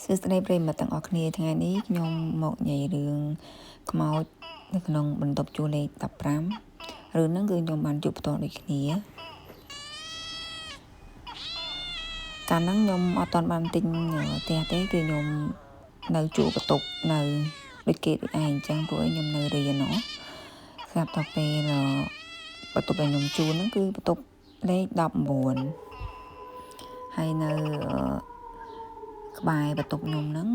សួស្តីប្រិយមិត្តទាំងអស់គ្នាថ្ងៃនេះខ្ញុំមកនិយាយរឿងខ្មោចនៅក្នុងបន្ទប់ជួលលេខ15រឿងហ្នឹងគឺខ្ញុំបានជួបផ្ទាល់ដូចគ្នាកាលហ្នឹងខ្ញុំអត់ទាន់បានទិញផ្ទះទេគឺខ្ញុំនៅជួលបន្ទប់នៅដូចគេដូចឯងអញ្ចឹងព្រោះខ្ញុំនៅរៀនស្រាប់តែពេលបន្ទប់ដែលខ្ញុំជួលហ្នឹងគឺបន្ទប់លេខ19ហើយនៅក្បែរបន្ទប់ខ្ញុំហ្នឹង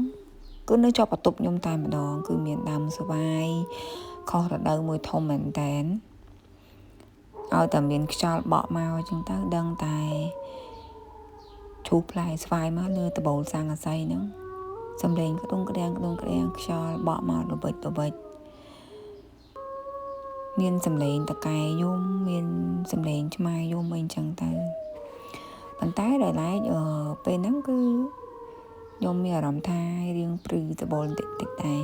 គឺនៅជាប់បន្ទប់ខ្ញុំតែម្ដងគឺមានដើមស្វាយខុសរដូវមួយធំមែនតែនឲ្យតែមានខ្យល់បក់មកអញ្ចឹងទៅដឹងតែឈូសផ្លែស្វាយមកលើដបូលសាំងអាស័យហ្នឹងសំឡេងក្ដុងក្ដាំងខ្យល់បក់មកល្បិចមានសំឡេងតកែយំមានសំឡេងឆ្មាយំអីអញ្ចឹងទៅប៉ុន្តែដល់ឡែកពេលហ្នឹងគឺខ្ញុំមានអារម្មណ៍ថារៀងព្រឺដបូលតិចដែរ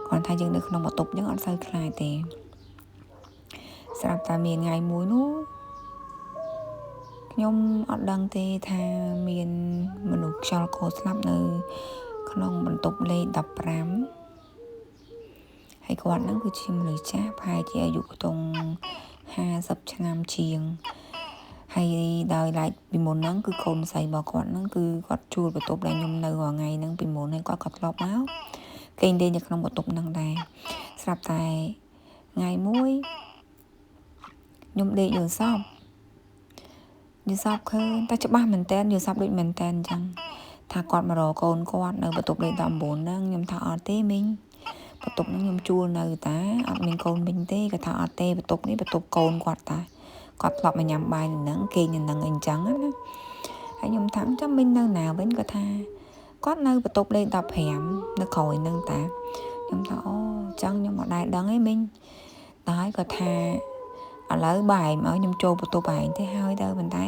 គាត់ថាយើងនៅក្នុងបន្ទប់ហ្នឹងអត់សូវខ្លាចទេស្រាប់តែមានថ្ងៃមួយនោះខ្ញុំអត់ដឹងទេថាមានមនុស្សខ្យល់កោស្លាប់នៅក្នុងបន្ទប់លេខ15ហើយគាត់ហ្នឹងគឺជាមនុស្សចាស់ប្រហែលជាអាយុខ្ទង់50ឆ្នាំជាងហើយដោយឡែកពីមុនហ្នឹងគឺកូនស្រីរបស់គាត់ហ្នឹងគឺគាត់ជួលបន្ទប់ដែលខ្ញុំនៅរាល់ថ្ងៃហ្នឹងពីមុនហើយគាត់ធ្លាប់មកគេលេងនៅក្នុងបន្ទប់ហ្នឹងដែរស្រាប់តែថ្ងៃមួយខ្ញុំដេកយល់សពឃើញតែច្បាស់មែនតើយល់សពដូចមែនតើអញ្ចឹងថាគាត់មករកកូនគាត់នៅបន្ទប់លេខ19ហ្នឹងខ្ញុំថាអត់ទេមីងបន្ទប់ហ្នឹងខ្ញុំជួលនៅតាអត់មានកូនមីងទេគាត់ថាអត់ទេបន្ទប់នេះបន្ទប់កូនគាត់តាគាត់ធ្លាប់មកញ៉ាំបាយនៅហ្នឹងគេនៅហ្នឹងអីចឹងណាហើយខ្ញុំថាចាំមីងនៅណាវិញគាត់ថាគាត់នៅបន្ទប់លេខ15នៅក្រោយហ្នឹងតាខ្ញុំថាអូចឹងខ្ញុំអត់ដែរដឹងទេមីងតែហើយគាត់ថាឥឡូវបាយមកខ្ញុំចូលបន្ទប់ឯងទេហើយទៅប៉ុន្តែ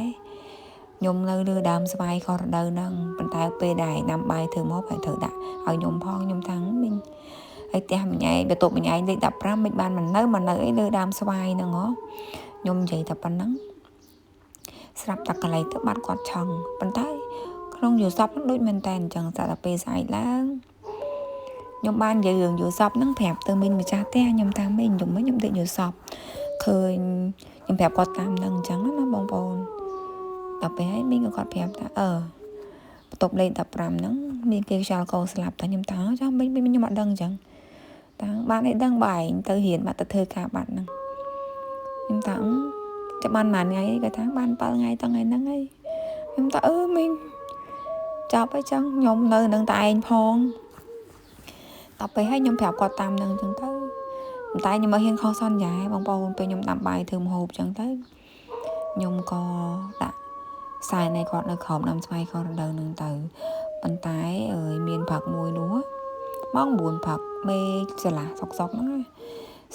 ខ្ញុំនៅលើដើមស្វាយខុសរដូវហ្នឹងប៉ុន្តែពេលដែរដាំបាយធ្វើមកហើយត្រូវដាក់ឲ្យខ្ញុំផងខ្ញុំថាមីងហើយផ្ទះមិញឯងបន្ទប់មិញឯងលេខ15មិនបានមកនៅអីលើដើមស្វាយហ្នឹងហ៎ខ្ញុំនិយាយតែប៉ុណ្ណឹងស្រាប់តែកន្លែងទៅបាត់គាត់ឆឹងប៉ុន្តែក្នុងយល់សពហ្នឹងដូចមែនតែអញ្ចឹងតែពេលស្អែកឡើងខ្ញុំបាននិយាយរឿងយល់សពហ្នឹងប្រាប់ទៅមីងម្ចាស់ផ្ទះខ្ញុំថាមីងខ្ញុំដេកយល់សពឃើញខ្ញុំប្រាប់គាត់តាមហ្នឹងអញ្ចឹងណាបងប្អូនដល់ពេលហើយមីងក៏គាត់ប្រាប់ថាបន្ទប់លេខ15ហ្នឹងមានគេខ្យល់កោស្លាប់តែខ្ញុំថាចាំមីងខ្ញុំអត់ដឹងអញ្ចឹងតាំងបានឲ្យដឹងបាយទៅរៀនបាត់ទៅធ្វើការបាត់ហ្នឹងខ្ញុំថាចាំបានប៉ុន្មានថ្ងៃគាត់ថាបាន7ថ្ងៃតថ្ងៃហ្នឹងហើយខ្ញុំថាមីងចាប់ហើយចឹងខ្ញុំនៅនឹងតែឯងផងដល់ពេលហើយខ្ញុំប្រាប់គាត់តាមហ្នឹងចឹងទៅតែខ្ញុំមិនហ៊ានខុសសន្យាបងប្អូនពេលខ្ញុំដាំបាយធ្វើម្ហូបចឹងទៅខ្ញុំក៏ដាក់ខ្សែនៃគាត់នៅក្រោមដើមស្វាយខុសរដូវហ្នឹងទៅប៉ុន្តែមានផឹកមួយនោះម៉ោង9ផឹកមេឆ្លាស់សុកហ្នឹង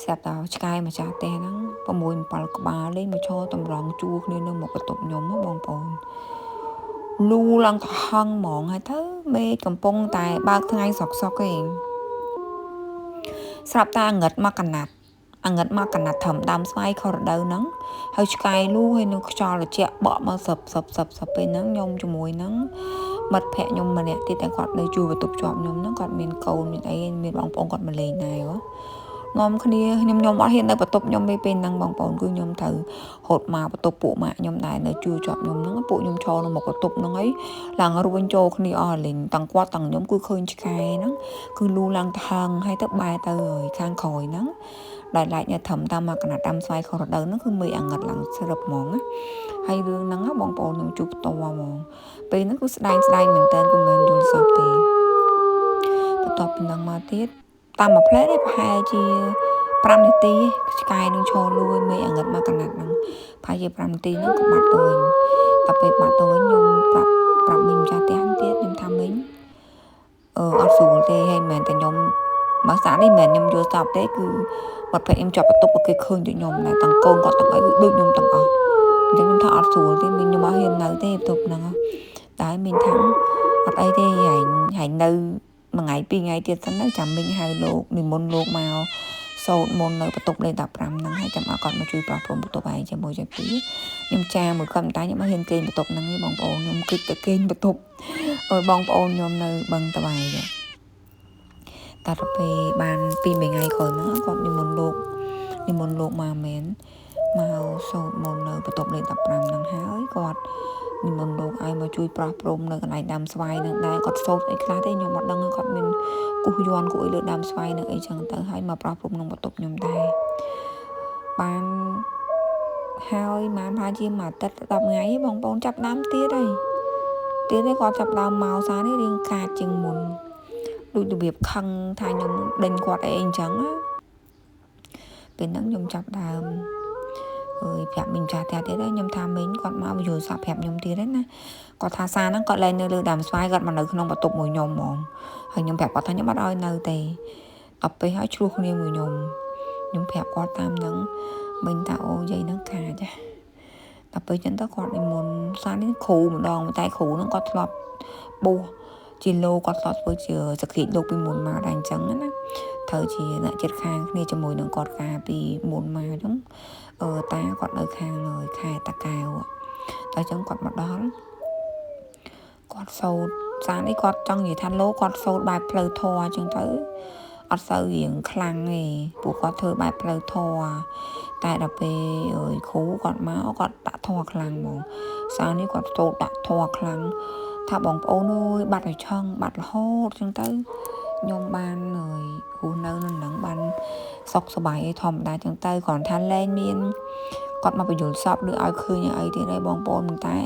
ស្រាប់តែឆ្កែម្ចាស់ផ្ទះហ្នឹង6 7ក្បាលលេងមកឈរតម្រង់ជួរគ្នានៅមុខបន្ទប់ខ្ញុំបងប្អូនលូឡើងទៅហឹងហ្មងហើយទៅមេកំពុងតែបើកថ្ងៃសុកឯងស្រាប់តែអាងឹតមកកណាត់ធំដើមស្វាយខុសរដូវហ្នឹងហើយឆ្កែលូហើយនៅខ្យល់ត្រជាក់បក់មកសឹបពេលហ្នឹងខ្ញុំជាមួយហ្នឹងមិត្តភក្តិខ្ញុំម្នាក់ទៀតតែគាត់នៅជួបបន្ទប់ជាប់ខ្ញុំហ្នឹងគាត់មានកូនមានអីមានបងប្អូនគាត់មកលេងដែរនាំគ្នាខ្ញុំអត់ហ៊ាននៅបន្ទប់ខ្ញុំពេលហ្នឹងបងប្អូនគឺខ្ញុំត្រូវហត់មកបន្ទប់ពួកម៉ាក់ខ្ញុំដែរនៅជួជាប់ខ្ញុំហ្នឹងពួកខ្ញុំឈរនៅមុខបន្ទប់ហ្នឹងហើយឡើងរួញចូលគ្នាអស់លេងទាំងគាត់ទាំងខ្ញុំគឺឃើញឆ្កែហ្នឹងគឺលូឡើងថងហើយទៅបែរទៅខាងក្រោយហ្នឹងដែលឡែកនៅធំតាមមកកណាត់តាមស្វាយខុសរដូវហ្នឹងគឺមេអាងឹតឡើងស្រាប់ហ្មងណាហើយរឿងហ្នឹងបងប្អូនខ្ញុំជួបផ្ទាល់ហ្មងពេលហ្នឹងគឺស្ដាយមែនតើគឺមិនយល់សពទេបន្ទាប់ពីហ្នឹងមកទៀតតាមមួយផ្លែនេះប្រហែលជា5នាទីឆ្កែនឹងឈរលួយមេអាងឹតមកកណាត់ហ្នឹងប្រហែលជា5នាទីហ្នឹងក៏បាត់ទៅវិញដល់ពេលបាត់ទៅវិញខ្ញុំប្រាប់មីងម្ចាស់ផ្ទះទៀតខ្ញុំថាមីងអត់ស្រួលទេហើយមិនមែនតែខ្ញុំបើស្អាតនេះមិនមែនខ្ញុំយល់សពទេគឺបាត់ពេលខ្ញុំជាប់បន្ទប់គេឃើញដូចខ្ញុំដែរទាំងកូនគាត់ទាំងអីដូចខ្ញុំទាំងអស់អញ្ចឹងខ្ញុំថាអត់ស្រួលទេមីងខ្ញុំអត់ហ៊ាននៅទេបន្ទប់ហ្នឹងតែមីងថាអត់អីទេហែងនៅមួយថ្ងៃពីរថ្ងៃទៀតសិនទៅចាំមីងហៅលោកនិមន្តលោកមកស សូត្រមុននៅបន្ទប់លេខ15ហ្នឹងហើយចាំឲ្យគាត់មកជួយប្រោះព្រំបន្ទប់ឯងជាមួយចៃពីខ្ញុំចាមួយគាត់តែខ្ញុំមកហ៊ានគេងបន្ទប់ហ្នឹងឯងបងប្អូនខ្ញុំគិតទៅគេងបន្ទប់ឲ្យបងប្អូនខ្ញុំនៅបឹងតវ៉ៃតែទៅពេលបាន2 3ថ្ងៃក្រោយហ្នឹងគាត់និមន្តលោកមកមែនមកសូត្រមុននៅបន្ទប់លេខ15ហ្នឹងហើយគាត់និមន្តលោកឲ្យមកជួយប្រោះព្រំនៅកន្លែងដាំស្វាយហ្នឹងដែរគាត់សូត្រអីខ្លះទេខ្ញុំអត់ដឹងគាត់មានគូសយន់គូអីលើដាំស្វាយនឹងអីចឹងទៅហើយមកប្រោះព្រំក្នុងបន្ទប់ខ្ញុំដែរបានហើយបានថាជាមួយអាទិត្យ10ថ្ងៃបងប្អូនចាប់ដើមទៀតហើយគាត់ចាប់ដើមមកសារនេះរៀងកាចជាងមុនដូចរបៀបខឹងថាខ្ញុំដេញគាត់អីអញ្ចឹងពេលហ្នឹងខ្ញុំចាប់ដើមអើយប្រាប់មីងចាស់ទៀតហើយខ្ញុំថាមីងគាត់មកយល់សាប់ប្រាប់ខ្ញុំទៀតហើយណាគាត់ថាសារហ្នឹងគាត់លែងនៅលើដើមស្វាយគាត់មកនៅក្នុងបន្ទប់មួយខ្ញុំហ្មងហើយខ្ញុំប្រាប់គាត់ថាខ្ញុំអត់ឲ្យនៅទេដល់ពេលហើយឆ្លោះគ្នាមួយខ្ញុំប្រាប់គាត់តាមហ្នឹងមីងថាអូយាយហ្នឹងខាចដល់ពេលចឹងទៅគាត់និមន្តសារនេះគ្រូម្ដងតែគ្រូហ្នឹងគាត់ធ្លាប់បួសជាលោកគាត់ធ្លាប់ធ្វើជាសក្តិលោកពីមុនមកដែរអញ្ចឹងណាត្រូវជាអ្នកចិត្តខាងគ្នាជាមួយនឹងគាត់ការពីមុនមកអញ្ចឹងតាគាត់នៅខាងលើខែតាកែវដល់អញ្ចឹងគាត់មកដល់គាត់សូត្រសារនេះគាត់ចង់និយាយថាលោកគាត់សូត្របែបផ្លូវធម៌អញ្ចឹងទៅអត់សូវរៀងខ្លាំងទេពួកគាត់ធ្វើបែបផ្លូវធម៌តែដល់ពេលគ្រូគាត់មកគាត់ដាក់ធម៌ខ្លាំងហ្មងសារនេះគាត់សូត្រដាក់ធម៌ខ្លាំងថាបងប្អូនអើយបាត់ឲ្យឆឹងបាត់រហូតអញ្ចឹងទៅខ្ញុំបានគ្រូនៅនឹងបានសុខសប្បាយឯធម្មតាអញ្ចឹងទៅគ្រាន់ថាលែងមានគាត់មកបញ្យល់សពឬឲ្យឃើញអីទៀតឯងបងប្អូនប៉ុន្តែ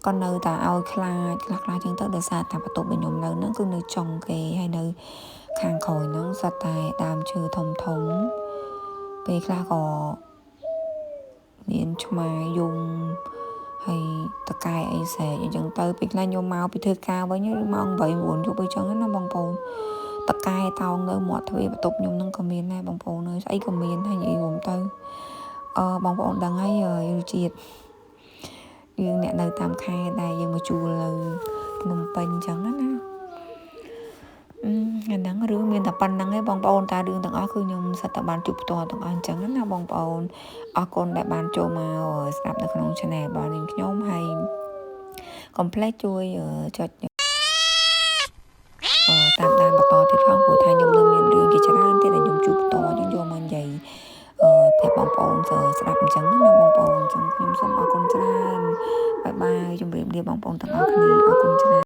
គាត់នៅតែឲ្យខ្លាចអញ្ចឹងទៅដោយសារតែបន្ទប់ដែលខ្ញុំនៅហ្នឹងគឺនៅចុងគេហើយនៅខាងក្រោយហ្នឹងសុទ្ធតែដើមឈើធំពេលខ្លះក៏មានឆ្មាយំហើយតកែអីស្រែកអញ្ចឹងទៅពេលខ្លះខ្ញុំមកពីធ្វើការវិញម៉ោង8 9យប់អីចឹងណាបងប្អូនតកែតោងនៅមាត់ទ្វារបន្ទប់ខ្ញុំហ្នឹងក៏មានដែរបងប្អូនអើយស្អីក៏មានហើយនិយាយរួមទៅបងប្អូនដឹងហើយរសជាតិយើងអ្នកនៅតាមខេត្តដែរយើងមកជួលនៅភ្នំពេញអញ្ចឹងណាអាហ្នឹងរឿងមានតែប៉ុណ្្នឹងឯងបងប្អូនតែរឿងទាំងអស់គឺខ្ញុំសិតតែបានជួបផ្ទាល់ទាំងអស់អញ្ចឹងណាបងប្អូនអរគុណដែលបានចូលមកស្ដាប់នៅក្នុង channel របស់នាងខ្ញុំហើយកុំភ្លេចជួយចុចតាមដានបន្តទៀតផងព្រោះថាខ្ញុំនៅមានរឿងជាច្រើនទៀតដែលខ្ញុំជួបផ្ទាល់អញ្ចឹងយកមកនិយាយប្រាប់បងប្អូនស្ដាប់អញ្ចឹងណាបងប្អូនអញ្ចឹងខ្ញុំសូមអរគុណច្រើនបាយបាយជម្រាបលាបងប្អូនទាំងអស់គ្នាអរគុណច្រើន